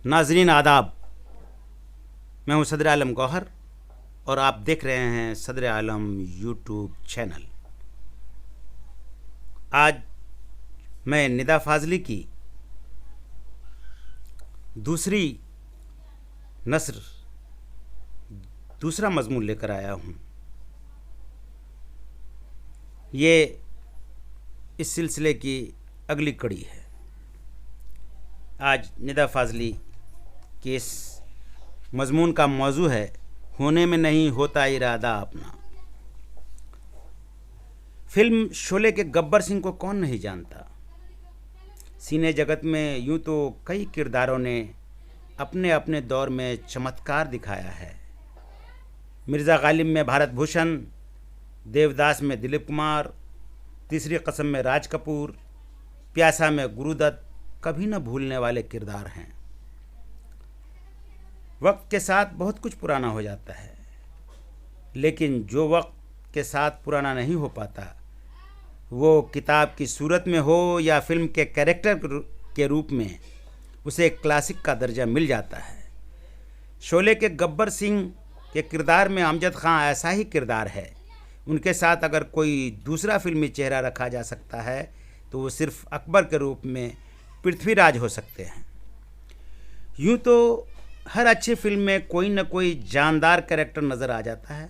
नाजरीन आदाब। मैं हूं सदर आलम गौहर और आप देख रहे हैं सदर आलम यूट्यूब चैनल। आज मैं निदा फाजली की दूसरी नस्र दूसरा मजमून लेकर आया हूं। ये इस सिलसिले की अगली कड़ी है। आज निदा फाजली के इस मजमून का मौजू है होने में नहीं होता इरादा अपना। फिल्म शोले के गब्बर सिंह को कौन नहीं जानता। सिने जगत में यूं तो कई किरदारों ने अपने अपने दौर में चमत्कार दिखाया है। मिर्ज़ा गालिब में भारत भूषण, देवदास में दिलीप कुमार, तीसरी कसम में राज कपूर, प्यासा में गुरुदत्त कभी न भूलने वाले किरदार हैं। वक्त के साथ बहुत कुछ पुराना हो जाता है, लेकिन जो वक्त के साथ पुराना नहीं हो पाता वो किताब की सूरत में हो या फिल्म के कैरेक्टर के रूप में उसे क्लासिक का दर्जा मिल जाता है। शोले के गब्बर सिंह के किरदार में अमजद खां ऐसा ही किरदार है। उनके साथ अगर कोई दूसरा फिल्मी चेहरा रखा जा सकता है तो वो सिर्फ अकबर के रूप में पृथ्वीराज हो सकते हैं। यूं तो हर अच्छी फिल्म में कोई न कोई जानदार कैरेक्टर नज़र आ जाता है,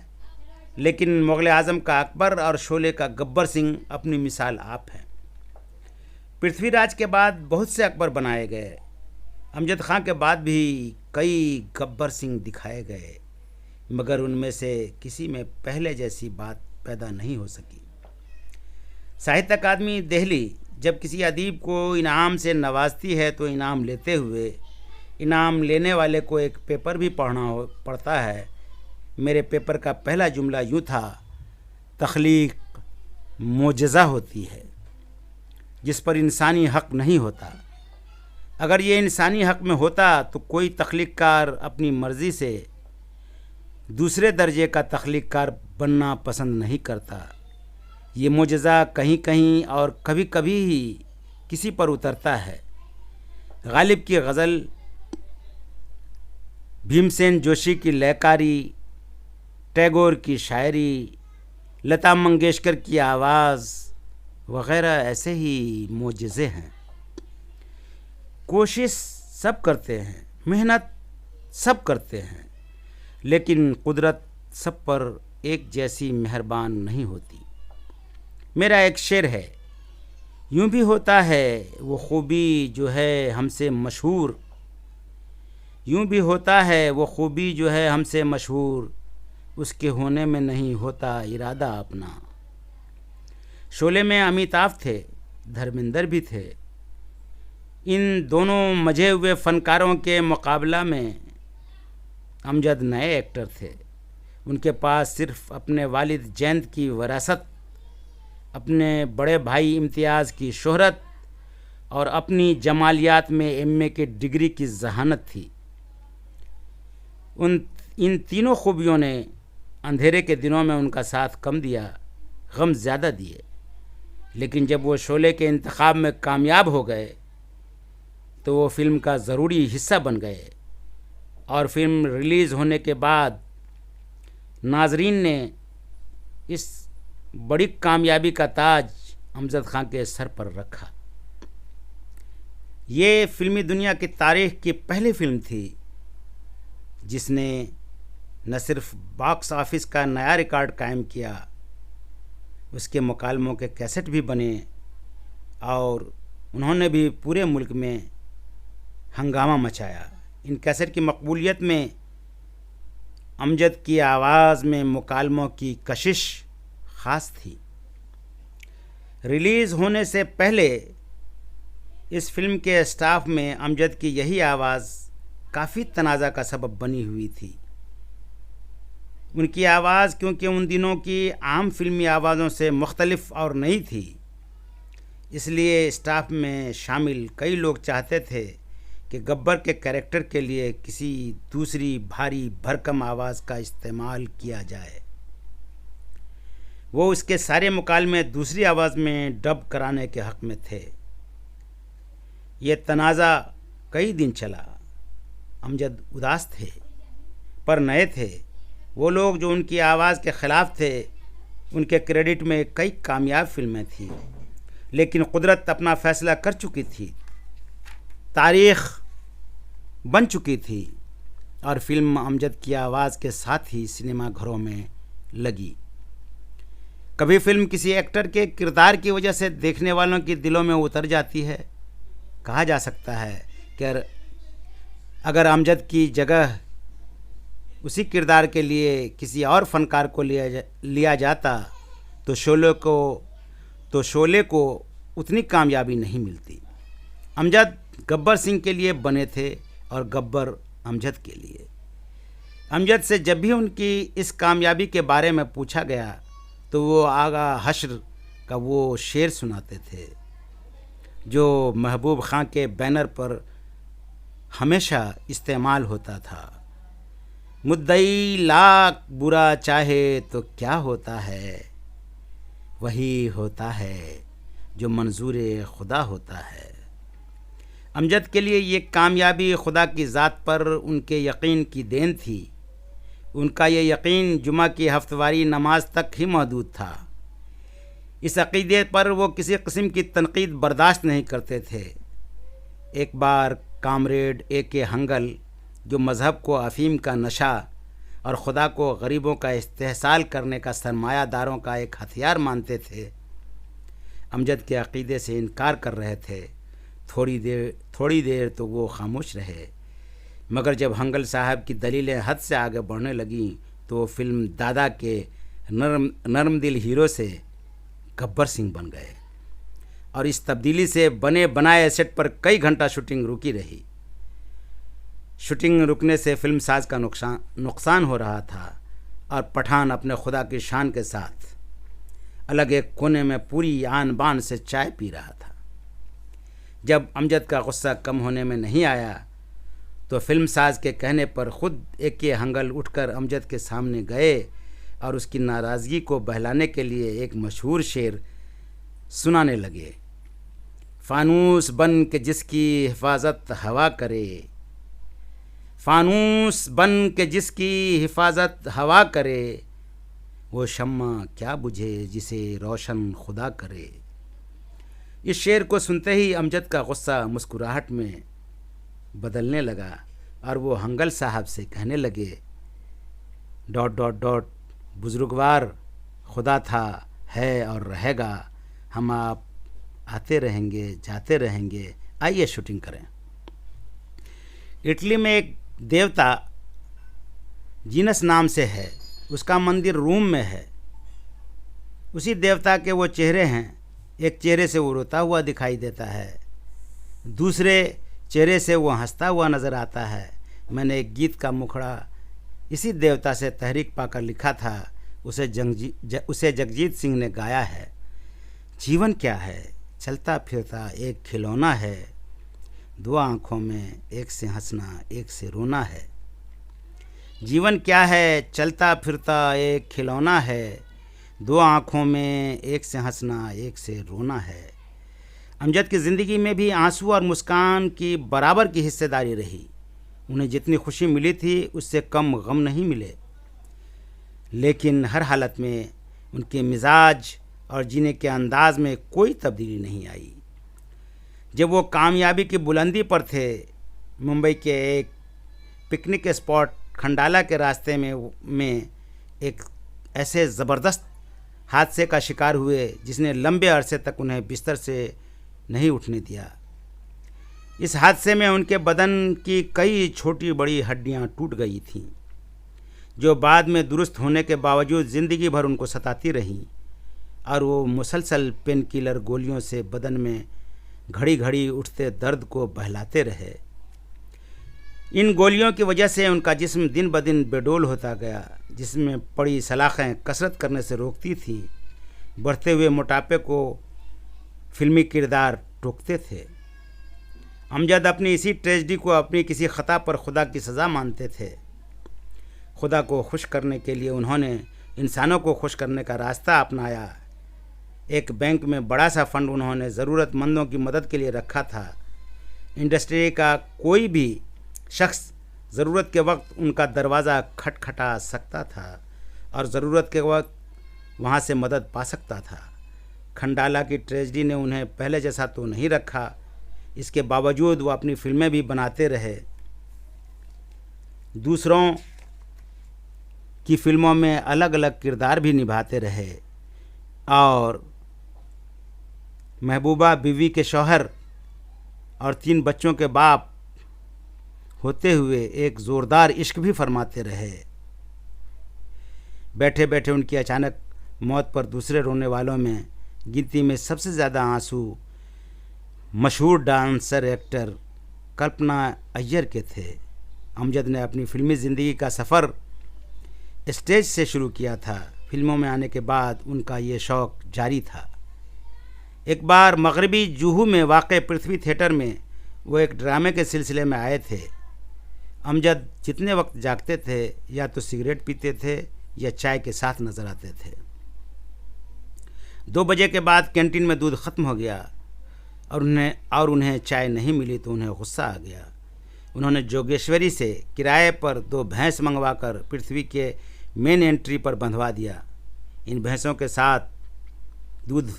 लेकिन मुग़ल आज़म का अकबर और शोले का गब्बर सिंह अपनी मिसाल आप हैं। पृथ्वीराज के बाद बहुत से अकबर बनाए गए। अमजद खां के बाद भी कई गब्बर सिंह दिखाए गए, मगर उनमें से किसी में पहले जैसी बात पैदा नहीं हो सकी। साहित्य अकादमी दिल्ली जब किसी अदीब को इनाम से नवाजती है तो इनाम लेते हुए इनाम लेने वाले को एक पेपर भी पड़ता है। मेरे पेपर का पहला जुमला यूँ था, तख्लीक मोजज़ा होती है जिस पर इंसानी हक नहीं होता। अगर ये इंसानी हक में होता तो कोई तख्लीककार अपनी मर्ज़ी से दूसरे दर्जे का तख्लीककार बनना पसंद नहीं करता। ये मोजज़ा कहीं कहीं और कभी कभी ही किसी पर उतरता है। गालिब की गज़ल, भीमसेन जोशी की लयकारी, टैगोर की शायरी, लता मंगेशकर की आवाज़ वग़ैरह ऐसे ही मोजज़े हैं। कोशिश सब करते हैं, मेहनत सब करते हैं, लेकिन कुदरत सब पर एक जैसी मेहरबान नहीं होती। मेरा एक शेर है, यूं भी होता है वो खूबी जो है हमसे मशहूर, यूं भी होता है वो खूबी जो है हमसे मशहूर, उसके होने में नहीं होता इरादा अपना। शोले में अमिताभ थे, धर्मेंद्र भी थे। इन दोनों मजे हुए फनकारों के मुकाबला में अमजद नए एक्टर थे। उनके पास सिर्फ अपने वालिद जयंत की वरासत, अपने बड़े भाई इम्तियाज़ की शोहरत और अपनी जमालियात में एमए की डिग्री की जहानत थी। इन तीनों खूबियों ने अंधेरे के दिनों में उनका साथ कम दिया, गम ज़्यादा दिए। लेकिन जब वो शोले के इंतखाब में कामयाब हो गए तो वो फिल्म का ज़रूरी हिस्सा बन गए और फिल्म रिलीज़ होने के बाद नाजरीन ने इस बड़ी कामयाबी का ताज अमजद खां के सर पर रखा। ये फिल्मी दुनिया की तारीख़ की पहली फिल्म थी जिसने न सिर्फ बॉक्स ऑफिस का नया रिकॉर्ड कायम किया, उसके मुकालमों के कैसेट भी बने और उन्होंने भी पूरे मुल्क में हंगामा मचाया। इन कैसेट की मकबूलियत में अमजद की आवाज़ में मुकालमों की कशिश ख़ास थी। रिलीज़ होने से पहले इस फिल्म के स्टाफ में अमजद की यही आवाज़ काफ़ी तनाज़ा का सबब बनी हुई थी। उनकी आवाज़ क्योंकि उन दिनों की आम फिल्मी आवाज़ों से मुख्तलिफ और नई थी, इसलिए स्टाफ में शामिल कई लोग चाहते थे कि गब्बर के कैरेक्टर के लिए किसी दूसरी भारी भरकम आवाज़ का इस्तेमाल किया जाए। वो उसके सारे मुकालमे दूसरी आवाज़ में डब कराने के हक़ में थे। ये तनाज़ा कई दिन चला। अमजद उदास थे पर नए थे। वो लोग जो उनकी आवाज़ के ख़िलाफ़ थे, उनके क्रेडिट में कई कामयाब फिल्में थीं, लेकिन कुदरत अपना फ़ैसला कर चुकी थी, तारीख़ बन चुकी थी और फिल्म अमजद की आवाज़ के साथ ही सिनेमा घरों में लगी। कभी फिल्म किसी एक्टर के किरदार की वजह से देखने वालों के दिलों में उतर जाती है। कहा जा सकता है कि अगर अमजद की जगह उसी किरदार के लिए किसी और फनकार को लिया जाता तो शोले को उतनी कामयाबी नहीं मिलती। अमजद गब्बर सिंह के लिए बने थे और गब्बर अमजद के लिए। अमजद से जब भी उनकी इस कामयाबी के बारे में पूछा गया तो वो आगा हश्र का वो शेर सुनाते थे जो महबूब खां के बैनर पर हमेशा इस्तेमाल होता था। मुद्दई लाख बुरा चाहे तो क्या होता है, वही होता है जो मंजूर खुदा होता है। अमजद के लिए ये कामयाबी खुदा की ज़ात पर उनके यकीन की देन थी। उनका ये यकीन जुमा की हफ्तवारी नमाज तक ही महदूद था। इस अक़ीदे पर वो किसी किस्म की तनकीद बर्दाश्त नहीं करते थे। एक बार कामरेड A.K. हंगल, जो मज़हब को अफ़ीम का नशा और ख़ुदा को गरीबों का इस्तेहसाल करने का सरमायादारों का एक हथियार मानते थे, अमजद के अक़ीदे से इनकार कर रहे थे। थोड़ी देर तो वो खामोश रहे, मगर जब हंगल साहब की दलीलें हद से आगे बढ़ने लगीं तो वो फिल्म दादा के नरम दिल हीरो से गब्बर सिंह बन गए और इस तब्दीली से बने बनाए सेट पर कई घंटा शूटिंग रुकी रही। शूटिंग रुकने से फिल्म साज का नुकसान हो रहा था और पठान अपने खुदा की शान के साथ अलग एक कोने में पूरी आन बान से चाय पी रहा था। जब अमजद का गुस्सा कम होने में नहीं आया तो फिल्म साज के कहने पर ख़ुद A.K. हंगल उठकर अमजद के सामने गए और उसकी नाराज़गी को बहलाने के लिए एक मशहूर शेर सुनाने लगे। फ़ानूस बन के जिसकी हिफाजत हवा करे, फ़ानूस बन के जिसकी हिफाजत हवा करे, वो शम्मा क्या बुझे जिसे रोशन खुदा करे। इस शेर को सुनते ही अमजद का गुस्सा मुस्कुराहट में बदलने लगा और वो हंगल साहब से कहने लगे ... बुजुर्गवार खुदा था, है और रहेगा, हम आप आते रहेंगे जाते रहेंगे, आइए शूटिंग करें। इटली में एक देवता जीनस नाम से है, उसका मंदिर रोम में है। उसी देवता के वो चेहरे हैं। एक चेहरे से वो रोता हुआ दिखाई देता है, दूसरे चेहरे से वो हंसता हुआ नज़र आता है। मैंने एक गीत का मुखड़ा इसी देवता से तहरीक पाकर लिखा था, उसे जगजीत सिंह ने गाया है। जीवन क्या है, चलता फिरता एक खिलौना है, दो आँखों में एक से हंसना एक से रोना है। जीवन क्या है, चलता फिरता एक खिलौना है, दो आँखों में एक से हंसना एक से रोना है। अमजद की ज़िंदगी में भी आंसू और मुस्कान की बराबर की हिस्सेदारी रही। उन्हें जितनी खुशी मिली थी उससे कम गम नहीं मिले, लेकिन हर हालत में उनके मिजाज और जीने के अंदाज में कोई तब्दीली नहीं आई। जब वो कामयाबी की बुलंदी पर थे, मुंबई के एक पिकनिक स्पॉट खंडाला के रास्ते में एक ऐसे ज़बरदस्त हादसे का शिकार हुए जिसने लंबे अरसे तक उन्हें बिस्तर से नहीं उठने दिया। इस हादसे में उनके बदन की कई छोटी बड़ी हड्डियां टूट गई थीं, जो बाद में दुरुस्त होने के बावजूद ज़िंदगी भर उनको सताती रहीं, और वो मुसलसल पेन किलर गोलियों से बदन में घड़ी घड़ी उठते दर्द को बहलाते रहे। इन गोलियों की वजह से उनका जिस्म दिन ब दिन बेडोल होता गया, जिसमें पड़ी सलाखें कसरत करने से रोकती थी। बढ़ते हुए मोटापे को फिल्मी किरदार टोकते थे। अमजद अपनी इसी ट्रेजेडी को अपनी किसी ख़ता पर खुदा की सज़ा मानते थे। खुदा को खुश करने के लिए उन्होंने इंसानों को खुश करने का रास्ता अपनाया। एक बैंक में बड़ा सा फंड उन्होंने ज़रूरतमंदों की मदद के लिए रखा था। इंडस्ट्री का कोई भी शख्स ज़रूरत के वक्त उनका दरवाज़ा खटखटा सकता था और ज़रूरत के वक्त वहाँ से मदद पा सकता था। खंडाला की ट्रेजेडी ने उन्हें पहले जैसा तो नहीं रखा, इसके बावजूद वो अपनी फिल्में भी बनाते रहे, दूसरों की फिल्मों में अलग अलग किरदार भी निभाते रहे और महबूबा बीवी के शौहर और 3 बच्चों के बाप होते हुए एक ज़ोरदार इश्क भी फरमाते रहे। बैठे बैठे उनकी अचानक मौत पर दूसरे रोने वालों में गिनती में सबसे ज़्यादा आंसू मशहूर डांसर एक्टर कल्पना अय्यर के थे। अमजद ने अपनी फिल्मी ज़िंदगी का सफ़र स्टेज से शुरू किया था। फिल्मों में आने के बाद उनका ये शौक़ जारी था। एक बार मगरबी जुहू में वाक़ पृथ्वी थिएटर में वो एक ड्रामे के सिलसिले में आए थे। अमजद जितने वक्त जागते थे या तो सिगरेट पीते थे या चाय के साथ नज़र आते थे। 2 बजे के बाद कैंटीन में दूध ख़त्म हो गया और उन्हें चाय नहीं मिली तो उन्हें गुस्सा आ गया। उन्होंने जोगेश्वरी से किराए पर 2 भैंस मंगवाकर पृथ्वी के मेन एंट्री पर बंधवा दिया। इन भैंसों के साथ दूध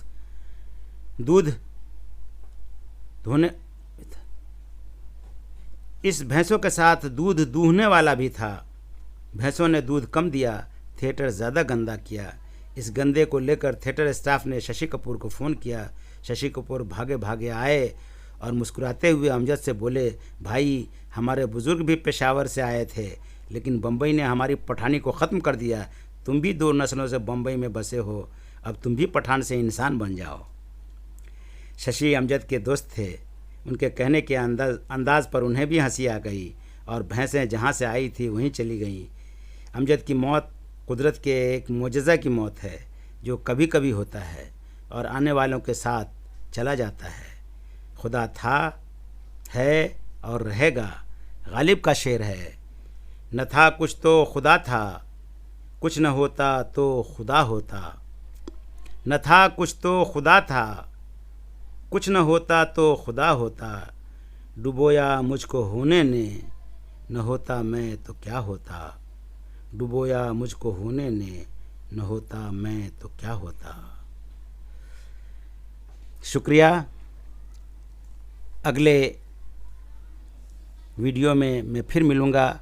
दूहने वाला भी था। भैंसों ने दूध कम दिया, थिएटर ज़्यादा गंदा किया। इस गंदे को लेकर थिएटर स्टाफ ने शशि कपूर को फ़ोन किया। शशि कपूर भागे भागे आए और मुस्कुराते हुए अमजद से बोले, भाई हमारे बुज़ुर्ग भी पेशावर से आए थे, लेकिन बम्बई ने हमारी पठानी को ख़त्म कर दिया। तुम भी 2 नस्लों से बम्बई में बसे हो, अब तुम भी पठान से इंसान बन जाओ। शशि अमजद के दोस्त थे। उनके कहने के अंदाज़ पर उन्हें भी हंसी आ गई और भैंसें जहाँ से आई थी वहीं चली गईं। अमजद की मौत कुदरत के एक मोजज़ा की मौत है जो कभी कभी होता है और आने वालों के साथ चला जाता है। खुदा था, है और रहेगा, गालिब का शेर है। न था कुछ तो खुदा था, कुछ न होता तो खुदा होता। न था कुछ तो खुदा था, कुछ न होता तो खुदा होता। डुबोया मुझको होने ने, न होता मैं तो क्या होता। डुबोया मुझको होने ने, न होता मैं तो क्या होता। शुक्रिया। अगले वीडियो में मैं फिर मिलूँगा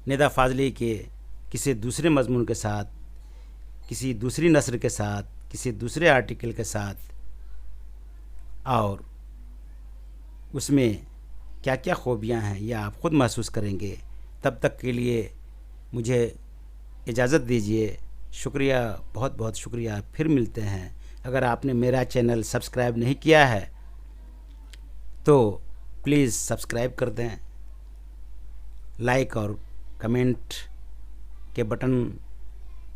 निदा फ़ाज़ली के किसी दूसरे मज़मून के साथ, किसी दूसरी नस्र के साथ, किसी दूसरे आर्टिकल के साथ, और उसमें क्या क्या खूबियाँ हैं यह आप ख़ुद महसूस करेंगे। तब तक के लिए मुझे इजाज़त दीजिए। शुक्रिया, बहुत बहुत शुक्रिया। फिर मिलते हैं। अगर आपने मेरा चैनल सब्सक्राइब नहीं किया है तो प्लीज़ सब्सक्राइब कर दें, लाइक और कमेंट के बटन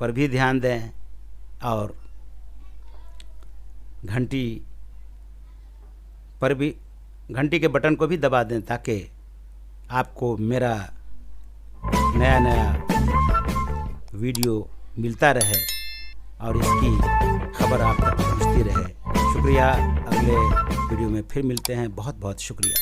पर भी ध्यान दें और घंटी के बटन को भी दबा दें ताकि आपको मेरा नया नया वीडियो मिलता रहे और इसकी खबर आप तक पहुंचती रहे। शुक्रिया। अगले वीडियो में फिर मिलते हैं। बहुत बहुत शुक्रिया।